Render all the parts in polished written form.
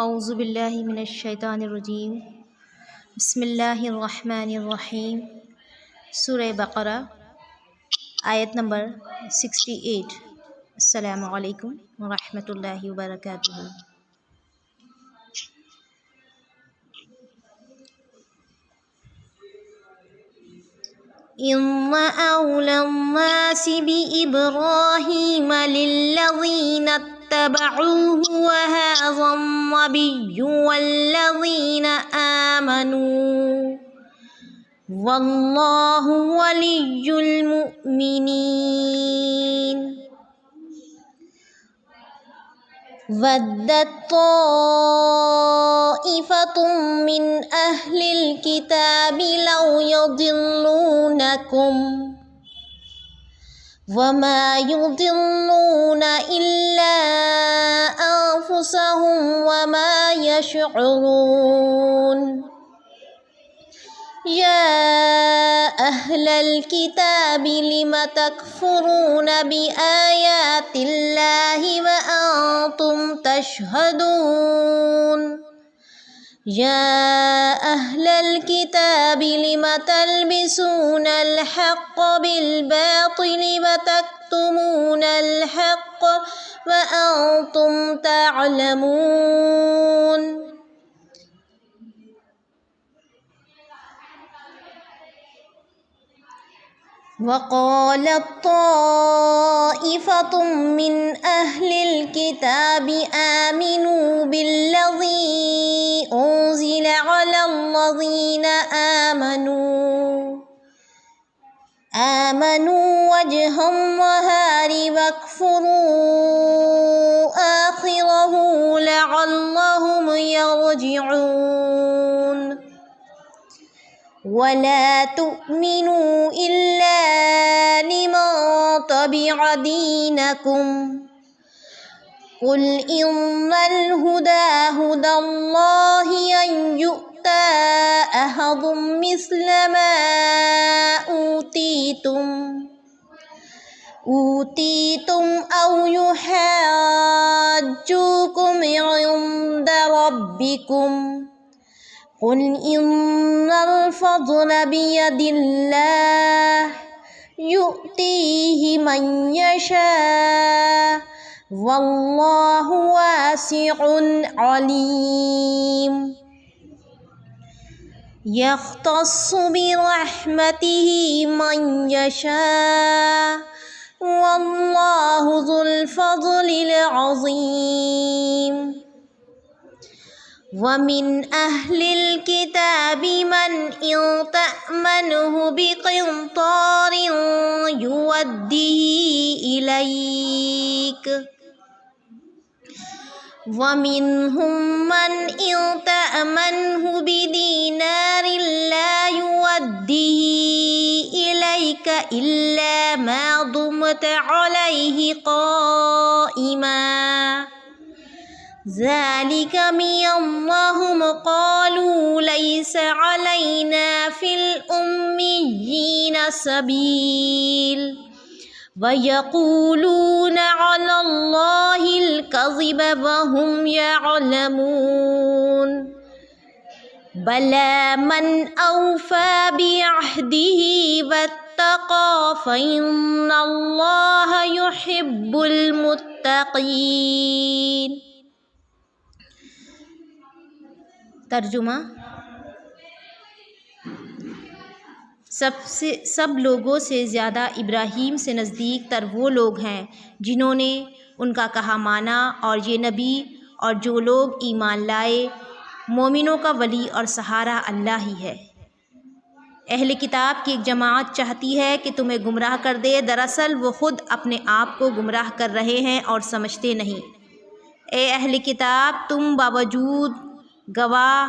اعوذ باللہ من الشیطان الرجیم بسم اللہ الرحمن الرحیم سورہ بقرہ آیت نمبر 68۔ السلام علیکم ورحمۃ اللہ وبرکاتہ۔ إِنَّ أَوْلَى النَّاسِ بِإِبْرَاهِيمَ لِلَّذِينَ اتَّبَعُوهُ وَهَذَا النَّبِيُّ وَالَّذِينَ آمَنُوا وَاللَّهُ وَلِيُّ الْمُؤْمِنِينَ۔ وَدَّتْ طَائِفَةٌ مِّنْ أَهْلِ الْكِتَابِ لَوْ يُضِلُّونَكُمْ وَمَا يُضِلُّونَ إِلَّا أَنفُسَهُمْ وَمَا يَشْعُرُونَ۔ يَا أَهْلَ الْكِتَابِ لِمَ تَكْفُرُونَ بِآيَاتِ اللَّهِ وَأَنْتُمْ تَشْهَدُونَ۔ يَا أَهْلَ الْكِتَابِ لِمَ تَلْبِسُونَ الْحَقَّ بِالْبَاطِلِ وَتَكْتُمُونَ الْحَقَّ وَأَنْتُمْ تَعْلَمُونَ۔ وَقَالَتْ طَائِفَةٌ مِّنْ أَهْلِ الْكِتَابِ آمِنُوا بِالَّذِي أُنزِلَ عَلَى الَّذِينَ آمَنُوا وَجْهَ النَّهَارِ وَاكْفُرُوا آخِرَهُ لَعَلَّهُمْ يَرْجِعُونَ۔ وَلَا تُؤْمِنُوا إِلَّا لِمَن تَبِعَ دِينَكُمْ قُلْ إِنَّ الْهُدَى هُدَى اللَّهِ أَن يُؤْتَىٰ أَحَدٌ مِّثْلَ مَا أُوتِيتُمْ أَوْ يُحَاجُّوكُمْ عِندَ رَبِّكُمْ قُلْ إِنَّ الْفَضْلَ بِيَدِ اللَّهِ يُؤْتِيهِ مَن يَشَاءُ وَاللَّهُ وَاسِعٌ عَلِيمٌ۔ يَخْتَصُّ بِرَحْمَتِهِ مَن يَشَاءُ وَاللَّهُ ذُو الْفَضْلِ الْعَظِيمِ۔ وَمِنْ أَهْلِ الْكِتَابِ مَنْ إِن تَأْمَنْهُ بِقِنطَارٍ يُؤَدِّهِ إِلَيْكَ وَمِنْهُمْ مَنْ إِن تَأْمَنْهُ بِدِينَارٍ لَا يُؤَدِّهِ إِلَيْكَ إِلَّا مَا دُمْتَ عَلَيْهِ قَائِمًا ذَلِكَ بِأَنَّهُمْ قَالُوا لَيْسَ عَلَيْنَا فِي الْأُمِّيِّينَ سَبِيلٌ وَيَقُولُونَ عَلَى اللَّهِ الْكَذِبَ وَهُمْ يَعْلَمُونَ۔ بَلَىٰ مَنْ أَوْفَىٰ بِعَهْدِهِ وَاتَّقَىٰ فَإِنَّ اللَّهَ يُحِبُّ الْمُتَّقِينَ۔ ترجمہ: سب لوگوں سے زیادہ ابراہیم سے نزدیک تر وہ لوگ ہیں جنہوں نے ان کا کہا مانا، اور یہ نبی اور جو لوگ ایمان لائے۔ مومنوں کا ولی اور سہارا اللہ ہی ہے۔ اہل کتاب کی ایک جماعت چاہتی ہے کہ تمہیں گمراہ کر دے، دراصل وہ خود اپنے آپ کو گمراہ کر رہے ہیں اور سمجھتے نہیں۔ اے اہل کتاب، تم باوجود گواہ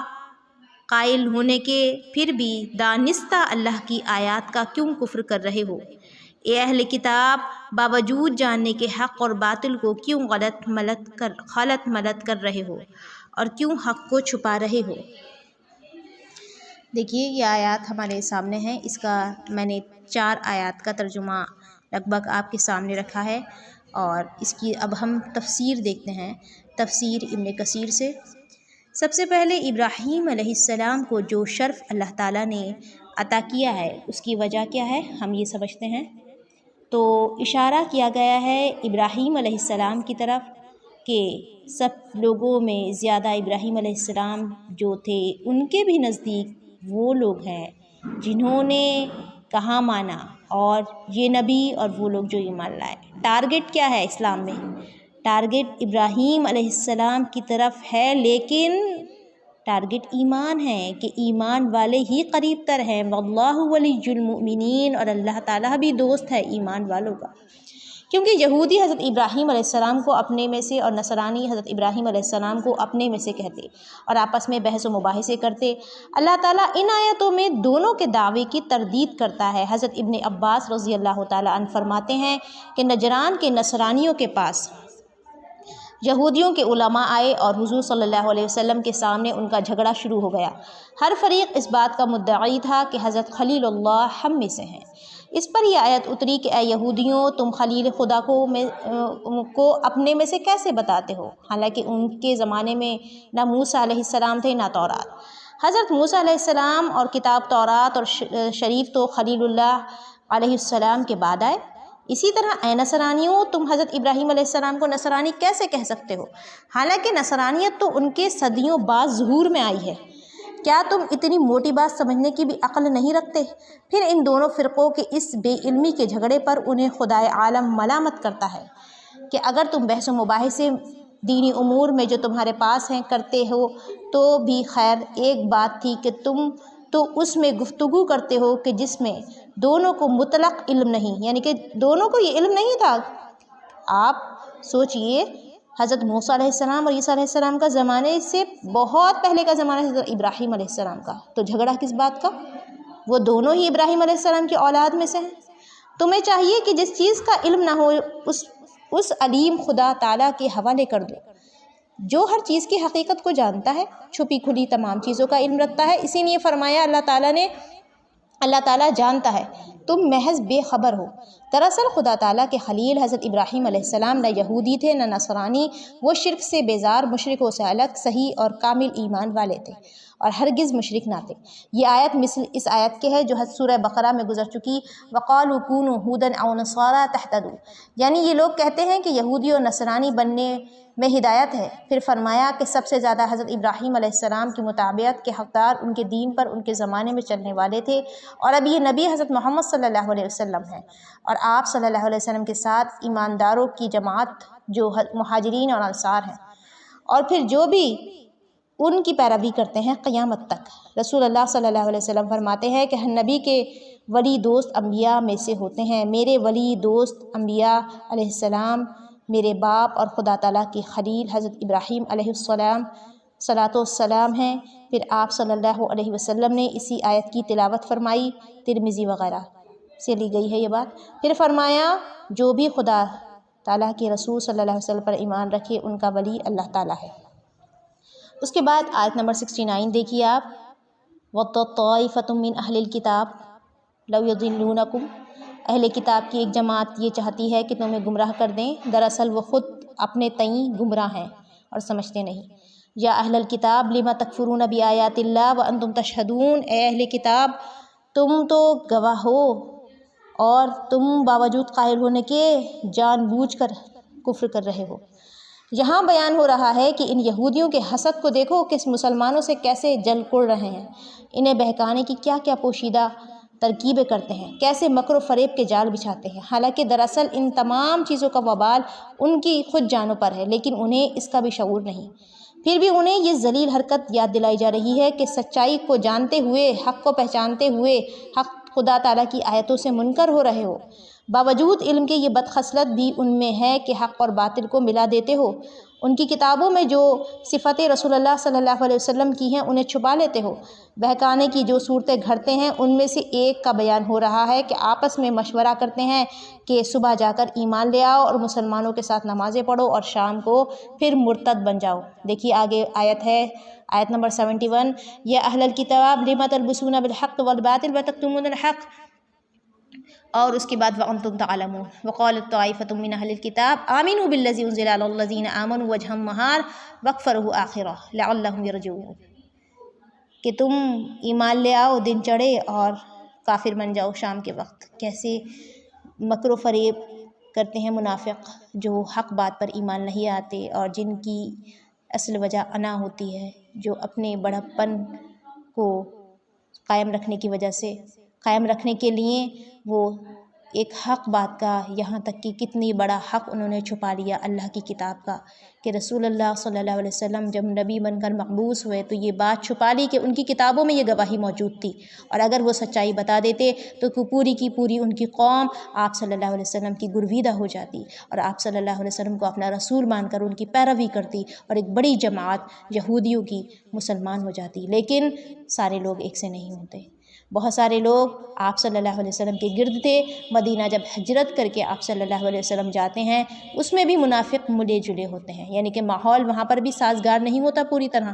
قائل ہونے کے پھر بھی دانستہ اللہ کی آیات کا کیوں کفر کر رہے ہو؟ اے اہل کتاب، باوجود جاننے کے حق اور باطل کو کیوں خلط ملت کر رہے ہو اور کیوں حق کو چھپا رہے ہو؟ دیکھیے یہ آیات ہمارے سامنے ہیں۔ اس کا میں نے 4 آیات کا ترجمہ لگ بھگ آپ کے سامنے رکھا ہے، اور اس کی اب ہم تفسیر دیکھتے ہیں۔ تفسیر ابن کثیر سے سب سے پہلے ابراہیم علیہ السلام کو جو شرف اللہ تعالیٰ نے عطا کیا ہے اس کی وجہ کیا ہے ہم یہ سمجھتے ہیں۔ تو اشارہ کیا گیا ہے ابراہیم علیہ السلام کی طرف کہ سب لوگوں میں زیادہ ابراہیم علیہ السلام جو تھے ان کے بھی نزدیک وہ لوگ ہیں جنہوں نے کہا مانا، اور یہ نبی اور وہ لوگ جو ایمان لائے۔ ٹارگٹ کیا ہے اسلام میں؟ ٹارگٹ ابراہیم علیہ السلام کی طرف ہے، لیکن ٹارگٹ ایمان ہے کہ ایمان والے ہی قریب تر ہیں۔ واللہ ولی المؤمنین، اور اللہ تعالیٰ بھی دوست ہے ایمان والوں کا، کیونکہ یہودی حضرت ابراہیم علیہ السلام کو اپنے میں سے اور نصرانی حضرت ابراہیم علیہ السلام کو اپنے میں سے کہتے اور آپس میں بحث و مباحثے کرتے۔ اللہ تعالیٰ ان آیتوں میں دونوں کے دعوے کی تردید کرتا ہے۔ حضرت ابن عباس رضی اللہ تعالیٰ عنہ فرماتے ہیں کہ نجران کے نصرانیوں کے پاس یہودیوں کے علماء آئے اور حضور صلی اللہ علیہ وسلم کے سامنے ان کا جھگڑا شروع ہو گیا۔ ہر فریق اس بات کا مدعی تھا کہ حضرت خلیل اللہ ہم میں سے ہیں۔ اس پر یہ آیت اتری کہ اے یہودیوں، تم خلیل خدا کو اپنے میں سے کیسے بتاتے ہو، حالانکہ ان کے زمانے میں نہ موسیٰ علیہ السلام تھے نہ تورات۔ حضرت موسیٰ علیہ السلام اور کتاب تورات اور شریف تو خلیل اللہ علیہ السلام کے بعد آئے۔ اسی طرح اے نصرانیوں، تم حضرت ابراہیم علیہ السلام کو نصرانی کیسے کہہ سکتے ہو، حالانکہ نصرانیت تو ان کے صدیوں بعد ظہور میں آئی ہے۔ کیا تم اتنی موٹی بات سمجھنے کی بھی عقل نہیں رکھتے؟ پھر ان دونوں فرقوں کے اس بے علمی کے جھگڑے پر انہیں خدائے عالم ملامت کرتا ہے کہ اگر تم بحث و مباحثے دینی امور میں جو تمہارے پاس ہیں کرتے ہو تو بھی خیر، ایک بات تھی کہ تم تو اس میں گفتگو کرتے ہو کہ جس میں دونوں کو مطلق علم نہیں، یعنی کہ دونوں کو یہ علم نہیں تھا۔ آپ سوچئے، حضرت موسیٰ علیہ السلام اور عیسیٰ علیہ السلام کا زمانے سے بہت پہلے کا زمانہ ہے حضرت ابراہیم علیہ السلام کا، تو جھگڑا کس بات کا؟ وہ دونوں ہی ابراہیم علیہ السلام کی اولاد میں سے ہیں۔ تمہیں چاہیے کہ جس چیز کا علم نہ ہو اس علیم خدا تعالیٰ کے حوالے کر دو، جو ہر چیز کی حقیقت کو جانتا ہے، چھپی کھلی تمام چیزوں کا علم رکھتا ہے۔ اسی لیے فرمایا اللہ تعالیٰ جانتا ہے، تم محض بے خبر ہو۔ دراصل خدا تعالیٰ کے خلیل حضرت ابراہیم علیہ السلام نہ یہودی تھے نہ نصرانی، وہ شرک سے بیزار، مشرکوں سے الگ، صحیح اور کامل ایمان والے تھے اور ہرگز مشرک نہ تھے۔ یہ آیت مثل اس آیت کے ہے جو سورہ بقرہ میں گزر چکی، وَقَالُوا كُونُوا هُودًا أَوْ نَصَارَىٰ تَهْتَدُوا، یعنی یہ لوگ کہتے ہیں کہ یہودی اور نصرانی بننے میں ہدایت ہے۔ پھر فرمایا کہ سب سے زیادہ حضرت ابراہیم علیہ السلام کی مطابعت کے حقدار ان کے دین پر ان کے زمانے میں چلنے والے تھے، اور اب یہ نبی حضرت محمد صلی اللہ علیہ وسلم ہیں، اور آپ صلی اللہ علیہ وسلم کے ساتھ ایمانداروں کی جماعت جو مہاجرین اور انصار ہیں، اور پھر جو بھی ان کی پیروی کرتے ہیں قیامت تک۔ رسول اللہ صلی اللہ علیہ وسلم فرماتے ہیں کہ ہر نبی کے ولی دوست انبیاء میں سے ہوتے ہیں، میرے ولی دوست انبیاء علیہ السلام میرے باپ اور خدا تعالیٰ کی خلیل حضرت ابراہیم علیہ السلام صلاۃ والسلام ہیں۔ پھر آپ صلی اللہ علیہ وسلم نے اسی آیت کی تلاوت فرمائی، ترمذی وغیرہ سے لی گئی ہے یہ بات۔ پھر فرمایا جو بھی خدا تعالیٰ کے رسول صلی اللہ علیہ وسلم پر ایمان رکھے ان کا ولی اللہ تعالیٰ ہے۔ اس کے بعد آیت نمبر 69 دیکھیے آپ، وَطَائِفَةٌ مِّنْ أَهْلِ الْكِتَابِ لَوْ يُضِلُّونَكُمْ، اہل کتاب کی ایک جماعت یہ چاہتی ہے کہ تمہیں گمراہ کر دیں، دراصل وہ خود اپنے تئیں گمراہ ہیں اور سمجھتے نہیں۔ یا اہل الکتاب لم تکفرون بآیات اللہ وانتم تشہدون، اے اہل کتاب تم تو گواہ ہو اور تم باوجود قائل ہونے کے جان بوجھ کر کفر کر رہے ہو۔ یہاں بیان ہو رہا ہے کہ ان یہودیوں کے حسد کو دیکھو کہ مسلمانوں سے کیسے جل کڑ رہے ہیں، انہیں بہکانے کی کیا کیا پوشیدہ ترکیبیں کرتے ہیں، کیسے مکر و فریب کے جال بچھاتے ہیں، حالانکہ دراصل ان تمام چیزوں کا وبال ان کی خود جانوں پر ہے، لیکن انہیں اس کا بھی شعور نہیں۔ پھر بھی انہیں یہ ذلیل حرکت یاد دلائی جا رہی ہے کہ سچائی کو جانتے ہوئے، حق کو پہچانتے ہوئے حق خدا تعالیٰ کی آیتوں سے منکر ہو رہے ہو، باوجود علم کے یہ بدخصلت بھی ان میں ہے کہ حق اور باطل کو ملا دیتے ہو، ان کی کتابوں میں جو صفتیں رسول اللہ صلی اللہ علیہ وسلم کی ہیں انہیں چھپا لیتے ہو، بہکانے کی جو صورتیں گھڑتے ہیں ان میں سے ایک کا بیان ہو رہا ہے کہ آپس میں مشورہ کرتے ہیں کہ صبح جا کر ایمان لے آؤ اور مسلمانوں کے ساتھ نمازیں پڑھو اور شام کو پھر مرتد بن جاؤ۔ دیکھیے آگے آیت ہے، آیت نمبر 71، یا اہل الکتاب لم تلبسون بالحق والباطل وتکتمون الحق، اور اس کے بعد وَأَنْتُمْ تَعْلَمُونَ وَقَالَتْ طَائِفَةٌ مِّنْ أَهْلِ الْكِتَابِ آمِنُوا بِالَّذِي أُنزِلَ عَلَى الَّذِينَ آمَنُوا وَجْهَ النَّهَارِ وَاكْفُرُوهُ آخِرَهُ لَعَلَّهُمْ يَرْجِعُونَ کہ تم ایمان لے آؤ دن چڑھے اور کافر بن جاؤ شام کے وقت۔ کیسے مکر و فریب کرتے ہیں منافق جو حق بات پر ایمان نہیں آتے، اور جن کی اصل وجہ انا ہوتی ہے، جو اپنے بڑپن کو قائم رکھنے کی وجہ سے، قائم رکھنے کے لیے وہ ایک حق بات کا، یہاں تک کہ کتنی بڑا حق انہوں نے چھپا لیا اللہ کی کتاب کا، کہ رسول اللہ صلی اللہ علیہ وسلم جب نبی بن کر مقبوض ہوئے تو یہ بات چھپا لی کہ ان کی کتابوں میں یہ گواہی موجود تھی، اور اگر وہ سچائی بتا دیتے تو پوری کی پوری ان کی قوم آپ صلی اللہ علیہ وسلم کی گرویدہ ہو جاتی، اور آپ صلی اللہ علیہ وسلم کو اپنا رسول مان کر ان کی پیروی کرتی، اور ایک بڑی جماعت یہودیوں کی مسلمان ہو جاتی۔ لیکن سارے لوگ ایک سے نہیں ہوتے، بہت سارے لوگ آپ صلی اللہ علیہ وسلم کے گرد تھے۔ مدینہ جب ہجرت کر کے آپ صلی اللہ علیہ وسلم جاتے ہیں، اس میں بھی منافق ملے جلے ہوتے ہیں، یعنی کہ ماحول وہاں پر بھی سازگار نہیں ہوتا پوری طرح۔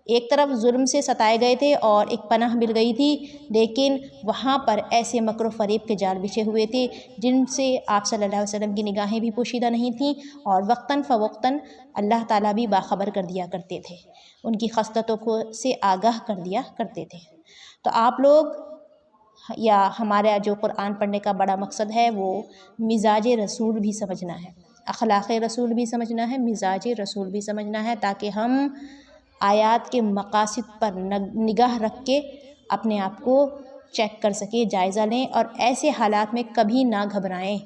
ایک طرف ظلم سے ستائے گئے تھے اور ایک پناہ مل گئی تھی، لیکن وہاں پر ایسے مکر و فریب کے جال بچھے ہوئے تھے جن سے آپ صلی اللہ علیہ وسلم کی نگاہیں بھی پوشیدہ نہیں تھیں، اور وقتاً فوقتاً اللہ تعالیٰ بھی باخبر کر دیا کرتے تھے، ان کی خصلتوں کو سے آگاہ کر دیا کرتے تھے۔ تو آپ لوگ، یا ہمارا جو قرآن پڑھنے کا بڑا مقصد ہے وہ مزاج رسول بھی سمجھنا ہے، اخلاق رسول بھی سمجھنا ہے، مزاج رسول بھی سمجھنا ہے، تاکہ ہم آیات کے مقاصد پر نگاہ رکھ کے اپنے آپ کو چیک کر سکیں، جائزہ لیں، اور ایسے حالات میں کبھی نہ گھبرائیں۔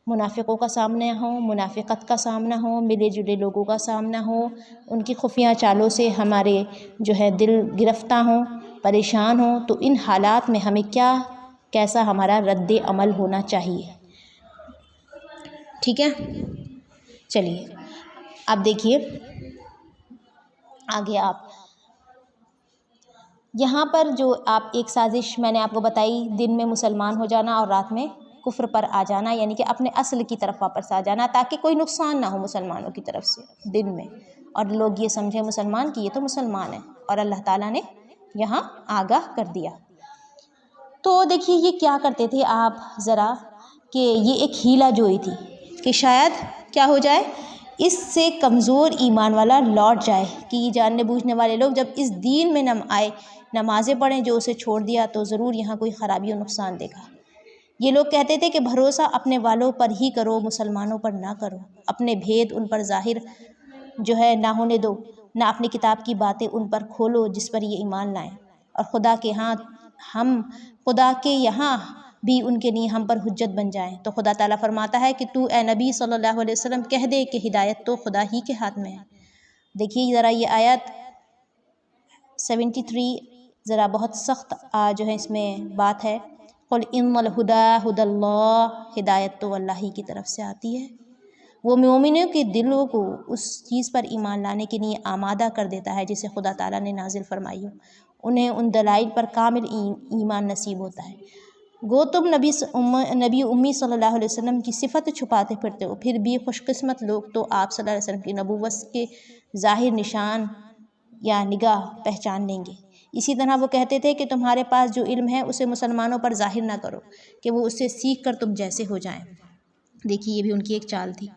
منافقوں کا سامنا ہو، منافقت کا سامنا ہو، ملے جلے لوگوں کا سامنا ہو، ان کی خفیہ چالوں سے ہمارے جو ہے دل گرفتہ ہوں، پریشان ہوں، تو ان حالات میں ہمیں کیسا ہمارا رد عمل ہونا چاہیے۔ ٹھیک ہے، چلیے اب دیکھیے آگے۔ آپ یہاں پر جو آپ ایک سازش میں نے آپ کو بتائی، دن میں مسلمان ہو جانا اور رات میں کفر پر آ جانا، یعنی کہ اپنے اصل کی طرف واپس آ جانا تاکہ کوئی نقصان نہ ہو مسلمانوں کی طرف سے دن میں، اور لوگ یہ سمجھیں مسلمان کہ یہ تو مسلمان ہے، اور اللہ تعالیٰ نے یہاں آگاہ کر دیا۔ تو دیکھیے یہ کیا کرتے تھے آپ ذرا، کہ یہ ایک ہیلا جوئی تھی کہ شاید کیا ہو جائے، اس سے کمزور ایمان والا لوٹ جائے، کہ یہ جاننے بوجھنے والے لوگ جب اس دین میں آئے، نمازیں پڑھیں، جو اسے چھوڑ دیا تو ضرور یہاں کوئی خرابی و نقصان دے گا۔ یہ لوگ کہتے تھے کہ بھروسہ اپنے والوں پر ہی کرو، مسلمانوں پر نہ کرو، اپنے بھید ان پر ظاہر جو ہے نہ ہونے دو، نہ اپنی کتاب کی باتیں ان پر کھولو جس پر یہ ایمان لائیں، اور خدا کے یہاں بھی ان کے لیے ہم پر حجت بن جائیں۔ تو خدا تعالیٰ فرماتا ہے کہ تو اے نبی صلی اللہ علیہ وسلم کہہ دے کہ ہدایت تو خدا ہی کے ہاتھ میں ہے۔ دیکھیے ذرا یہ آیت 73 ذرا بہت سخت جو ہے اس میں بات ہے، قل ان الہدی ھدی اللہ، ہدایت تو اللہ ہی کی طرف سے آتی ہے۔ وہ مومنوں کے دلوں کو اس چیز پر ایمان لانے کے لیے آمادہ کر دیتا ہے جسے خدا تعالیٰ نے نازل فرمائی ہو، انہیں ان دلائل پر کامل ایمان نصیب ہوتا ہے۔ گو تم نبی امی صلی اللہ علیہ وسلم کی صفت چھپاتے پھرتے ہو، پھر بھی خوش قسمت لوگ تو آپ صلی اللہ علیہ وسلم کی نبوت کے ظاہر نشان یا نگاہ پہچان لیں گے۔ اسی طرح وہ کہتے تھے کہ تمہارے پاس جو علم ہے اسے مسلمانوں پر ظاہر نہ کرو کہ وہ اس سے سیکھ کر تم جیسے ہو جائیں۔ دیکھیے یہ بھی ان کی ایک چال تھی۔